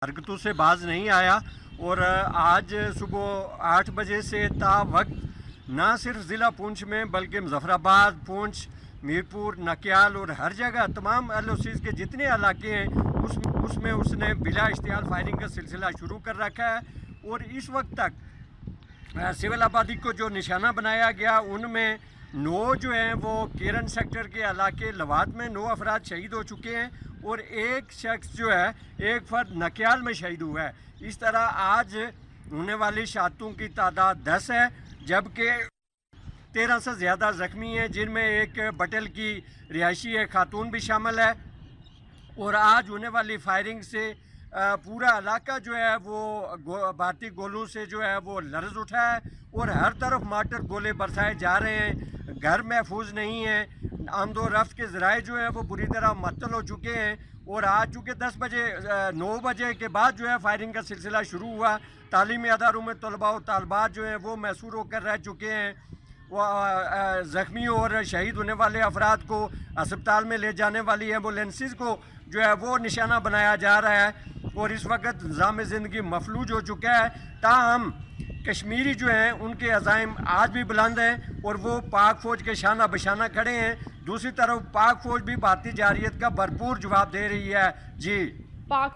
हरकतों से बाज नहीं आया और आज सुबह 8 बजे से ता वक्त ना सिर्फ ज़िला पुंछ में बल्कि मुजफ्फराबाद, पुंछ, मीरपुर, नकियाल और हर जगह तमाम LOCs के जितने इलाके हैं उसमें उसने बिला इश्तियाल फायरिंग का सिलसिला शुरू कर रखा है। और इस वक्त तक सिविल आबादी को जो निशाना बनाया गया उनमें 9 जो हैं वो केरन सेक्टर के इलाके लवात में 9 अफराद शहीद हो चुके हैं और एक शख्स जो है एक फर्द नकियाल में शहीद हुआ है। इस तरह आज होने वाली शहादतों की तादाद 10 है, जबकि 13 से ज़्यादा ज़ख्मी हैं, जिनमें एक बटल की रिहायशी है खातून भी शामिल है। और आज होने वाली फायरिंग से पूरा इलाका जो है वो भारतीय गोलों से जो है वो लर्ज उठा है और हर तरफ मार्टर गोले बरसाए जा रहे हैं। घर महफूज नहीं है, आमदो रफ्त के ज़राए जो है वो बुरी तरह मअतल हो चुके हैं। और आज चूँकि 9 बजे के बाद जो है फायरिंग का सिलसिला शुरू हुआ, तालीमी अदारों में तलबा और तालबात जो हैं वो मैसूर होकर रह चुके हैं। ज़ख्मी और शहीद होने वाले अफराद को अस्पताल में ले जाने वाली एम्बुलेंसेस को जो है वो निशाना बनाया जा रहा है और इस वक्त निज़ाम ज़िंदगी मफलूज हो चुका है। ताहम कश्मीरी जो हैं उनके अज़ाइम आज भी बुलंद हैं और वो पाक फ़ौज के शाना बशाना खड़े हैं। दूसरी तरफ पाक फ़ौज भी भारतीय जारियत का भरपूर जवाब दे रही है। जी पाक